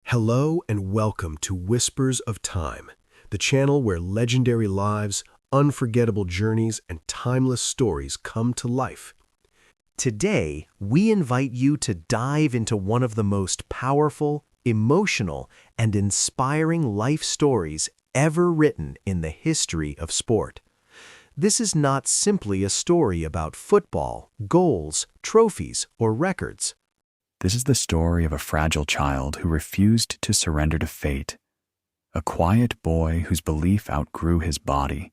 Hello and welcome to Whispers of Time, the channel where legendary lives, unforgettable journeys, and timeless stories come to life. Today, we invite you to dive into one of the most powerful, emotional, and inspiring life stories ever written in the history of sport. This is not simply a story about football, goals, trophies, or records. This is the story of a fragile child who refused to surrender to fate, a quiet boy whose belief outgrew his body,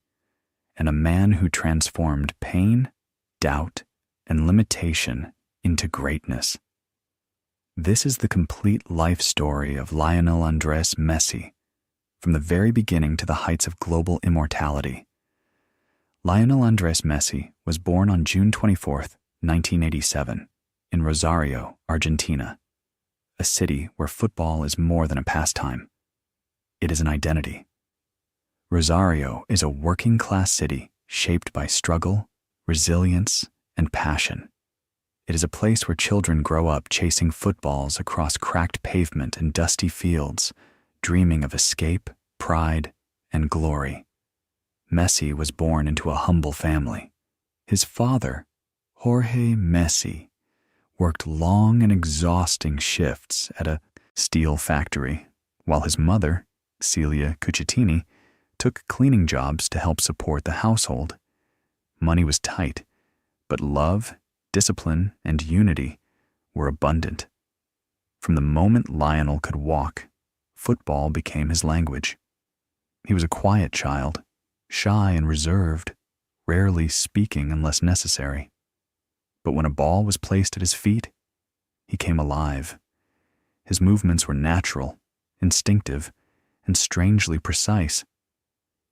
and a man who transformed pain, doubt, and limitation into greatness. This is the complete life story of Lionel Andres Messi, from the very beginning to the heights of global immortality. Lionel Andres Messi was born on June 24, 1987. In Rosario, Argentina, a city where football is more than a pastime. It is an identity. Rosario is a working-class city shaped by struggle, resilience, and passion. It is a place where children grow up chasing footballs across cracked pavement and dusty fields, dreaming of escape, pride, and glory. Messi was born into a humble family. His father, Jorge Messi, worked long and exhausting shifts at a steel factory, while his mother, Celia Cucitini, took cleaning jobs to help support the household. Money was tight, but love, discipline, and unity were abundant. From the moment Lionel could walk, football became his language. He was a quiet child, shy and reserved, rarely speaking unless necessary. But when a ball was placed at his feet, he came alive. His movements were natural, instinctive, and strangely precise.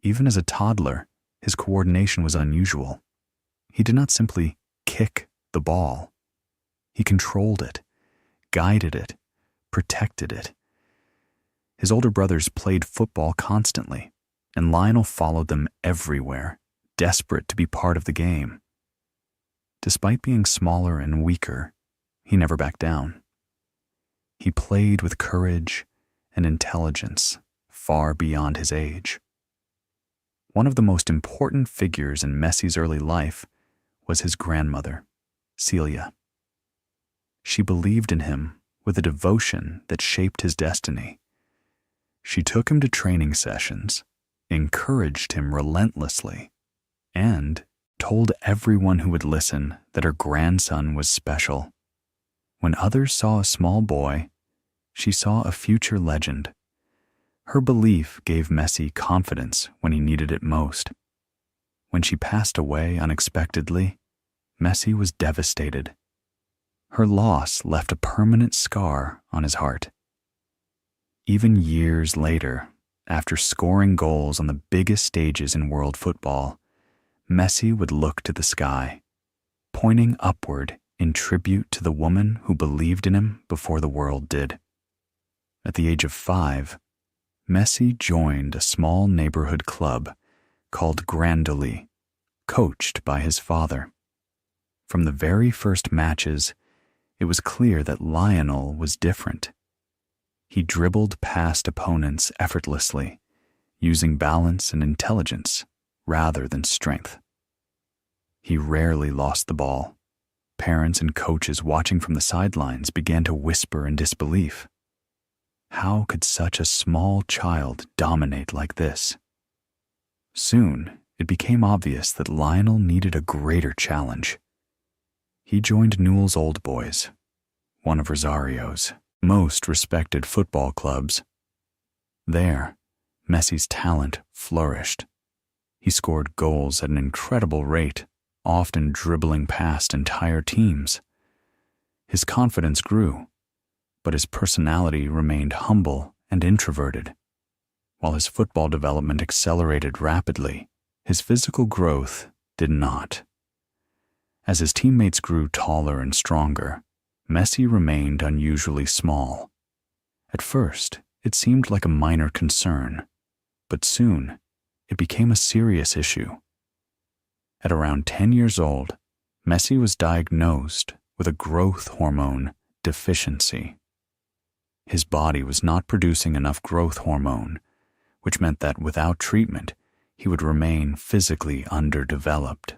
Even as a toddler, his coordination was unusual. He did not simply kick the ball. He controlled it, guided it, protected it. His older brothers played football constantly, and Lionel followed them everywhere, desperate to be part of the game. Despite being smaller and weaker, he never backed down. He played with courage and intelligence far beyond his age. One of the most important figures in Messi's early life was his grandmother, Celia. She believed in him with a devotion that shaped his destiny. She took him to training sessions, encouraged him relentlessly, and told everyone who would listen that her grandson was special. When others saw a small boy, she saw a future legend. Her belief gave Messi confidence when he needed it most. When she passed away unexpectedly, Messi was devastated. Her loss left a permanent scar on his heart. Even years later, after scoring goals on the biggest stages in world football, Messi would look to the sky, pointing upward in tribute to the woman who believed in him before the world did. At the age of 5, Messi joined a small neighborhood club called Grandoli, coached by his father. From the very first matches, it was clear that Lionel was different. He dribbled past opponents effortlessly, using balance and intelligence rather than strength. He rarely lost the ball. Parents and coaches watching from the sidelines began to whisper in disbelief. How could such a small child dominate like this? Soon, it became obvious that Lionel needed a greater challenge. He joined Newell's Old Boys, one of Rosario's most respected football clubs. There, Messi's talent flourished. He scored goals at an incredible rate, often dribbling past entire teams. His confidence grew, but his personality remained humble and introverted. While his football development accelerated rapidly, his physical growth did not. As his teammates grew taller and stronger, Messi remained unusually small. At first, it seemed like a minor concern, but soon, it became a serious issue. At around 10 years old, Messi was diagnosed with a growth hormone deficiency. His body was not producing enough growth hormone, which meant that without treatment, he would remain physically underdeveloped.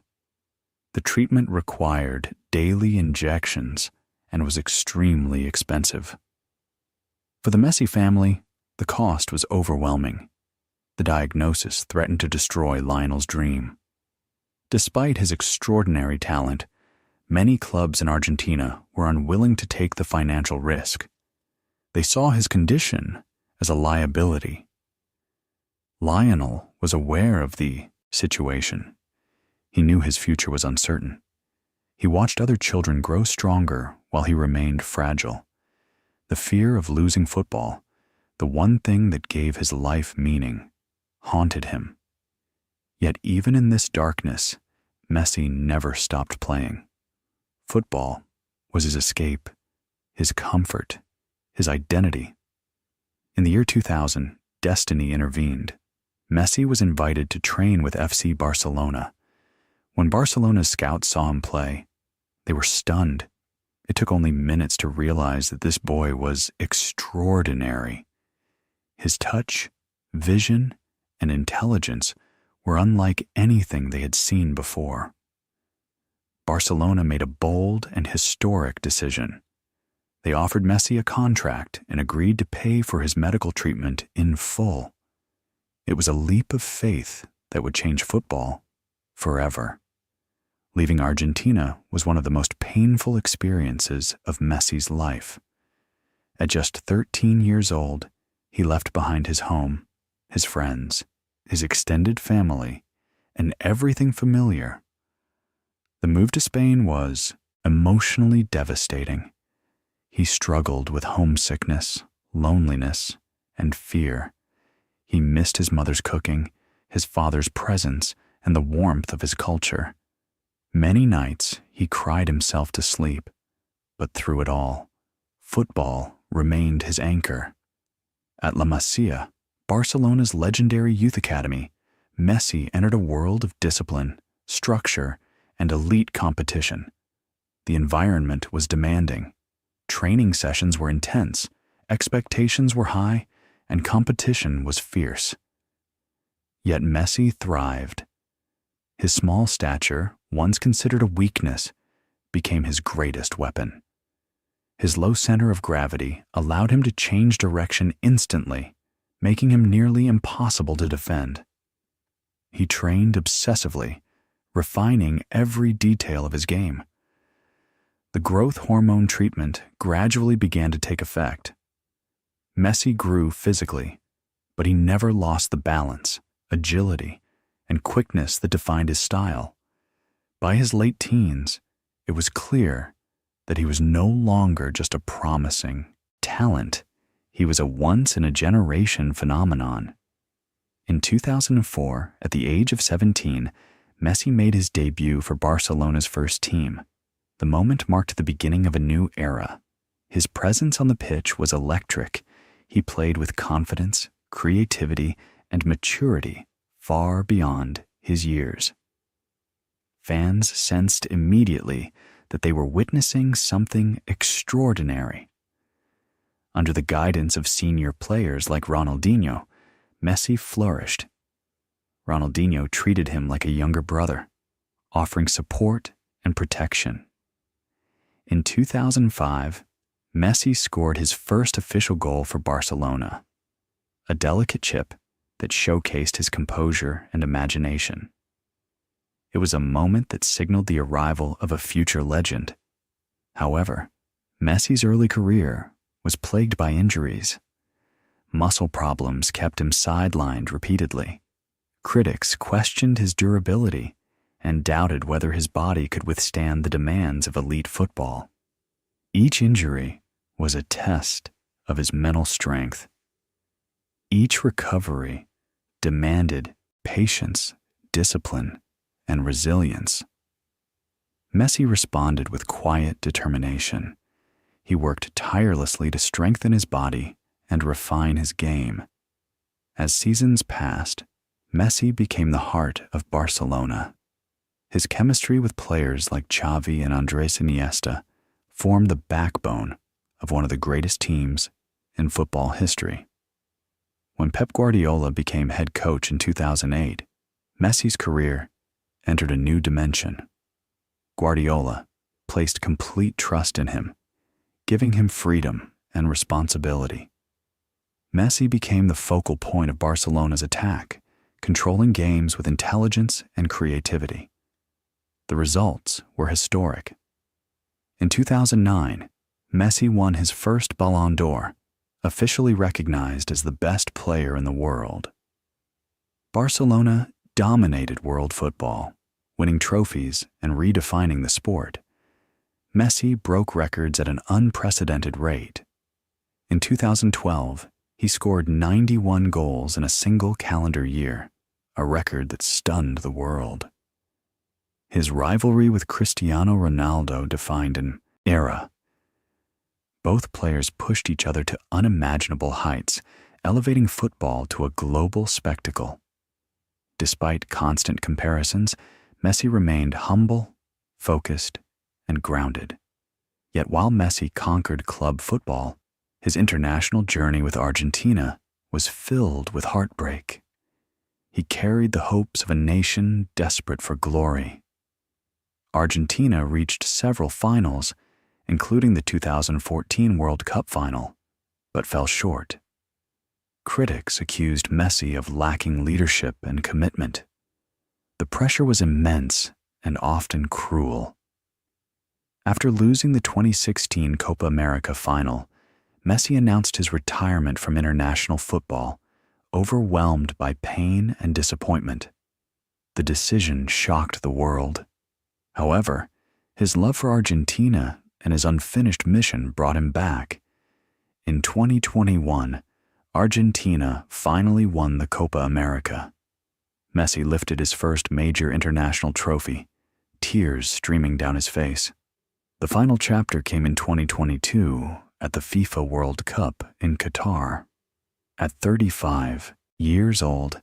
The treatment required daily injections and was extremely expensive. For the Messi family, the cost was overwhelming. The diagnosis threatened to destroy Lionel's dream. Despite his extraordinary talent, many clubs in Argentina were unwilling to take the financial risk. They saw his condition as a liability. Lionel was aware of the situation. He knew his future was uncertain. He watched other children grow stronger while he remained fragile. The fear of losing football, the one thing that gave his life meaning, haunted him. Yet even in this darkness, Messi never stopped playing. Football was his escape, his comfort, his identity. In the year 2000, destiny intervened. Messi was invited to train with FC Barcelona. When Barcelona's scouts saw him play, they were stunned. It took only minutes to realize that this boy was extraordinary. His touch, vision, and intelligence were unlike anything they had seen before. Barcelona made a bold and historic decision. They offered Messi a contract and agreed to pay for his medical treatment in full. It was a leap of faith that would change football forever. Leaving Argentina was one of the most painful experiences of Messi's life. At just 13 years old, he left behind his home, his friends, his extended family, and everything familiar. The move to Spain was emotionally devastating. He struggled with homesickness, loneliness, and fear. He missed his mother's cooking, his father's presence, and the warmth of his culture. Many nights he cried himself to sleep, but through it all, football remained his anchor. At La Masia, Barcelona's legendary youth academy, Messi entered a world of discipline, structure, and elite competition. The environment was demanding. Training sessions were intense, expectations were high, and competition was fierce. Yet Messi thrived. His small stature, once considered a weakness, became his greatest weapon. His low center of gravity allowed him to change direction instantly, making him nearly impossible to defend. He trained obsessively, refining every detail of his game. The growth hormone treatment gradually began to take effect. Messi grew physically, but he never lost the balance, agility, and quickness that defined his style. By his late teens, it was clear that he was no longer just a promising talent. He was a once-in-a-generation phenomenon. In 2004, at the age of 17, Messi made his debut for Barcelona's first team. The moment marked the beginning of a new era. His presence on the pitch was electric. He played with confidence, creativity, and maturity far beyond his years. Fans sensed immediately that they were witnessing something extraordinary. Under the guidance of senior players like Ronaldinho, Messi flourished. Ronaldinho treated him like a younger brother, offering support and protection. In 2005, Messi scored his first official goal for Barcelona, a delicate chip that showcased his composure and imagination. It was a moment that signaled the arrival of a future legend. However, Messi's early career was plagued by injuries. Muscle problems kept him sidelined repeatedly. Critics questioned his durability and doubted whether his body could withstand the demands of elite football. Each injury was a test of his mental strength. Each recovery demanded patience, discipline, and resilience. Messi responded with quiet determination. He worked tirelessly to strengthen his body and refine his game. As seasons passed, Messi became the heart of Barcelona. His chemistry with players like Xavi and Andres Iniesta formed the backbone of one of the greatest teams in football history. When Pep Guardiola became head coach in 2008, Messi's career entered a new dimension. Guardiola placed complete trust in him, giving him freedom and responsibility. Messi became the focal point of Barcelona's attack, controlling games with intelligence and creativity. The results were historic. In 2009, Messi won his first Ballon d'Or, officially recognized as the best player in the world. Barcelona dominated world football, winning trophies and redefining the sport. Messi broke records at an unprecedented rate. In 2012, he scored 91 goals in a single calendar year, a record that stunned the world. His rivalry with Cristiano Ronaldo defined an era. Both players pushed each other to unimaginable heights, elevating football to a global spectacle. Despite constant comparisons, Messi remained humble, focused, and grounded. Yet while Messi conquered club football, his international journey with Argentina was filled with heartbreak. He carried the hopes of a nation desperate for glory. Argentina reached several finals, including the 2014 World Cup final, but fell short. Critics accused Messi of lacking leadership and commitment. The pressure was immense and often cruel. After losing the 2016 Copa America final, Messi announced his retirement from international football, overwhelmed by pain and disappointment. The decision shocked the world. However, his love for Argentina and his unfinished mission brought him back. In 2021, Argentina finally won the Copa America. Messi lifted his first major international trophy, tears streaming down his face. The final chapter came in 2022 at the FIFA World Cup in Qatar. At 35 years old,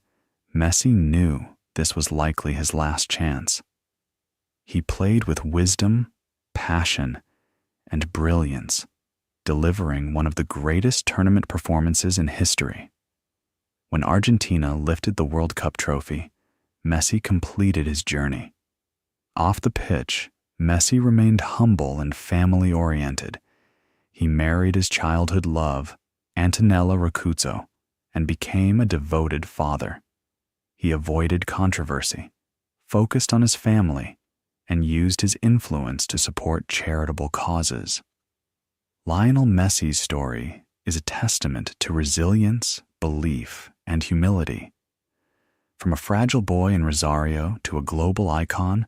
Messi knew this was likely his last chance. He played with wisdom, passion, and brilliance, delivering one of the greatest tournament performances in history. When Argentina lifted the World Cup trophy, Messi completed his journey. Off the pitch, Messi remained humble and family-oriented. He married his childhood love, Antonella Rocuzzo, and became a devoted father. He avoided controversy, focused on his family, and used his influence to support charitable causes. Lionel Messi's story is a testament to resilience, belief, and humility. From a fragile boy in Rosario to a global icon,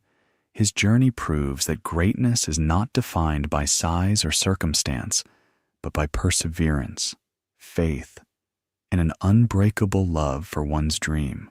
his journey proves that greatness is not defined by size or circumstance, but by perseverance, faith, and an unbreakable love for one's dream.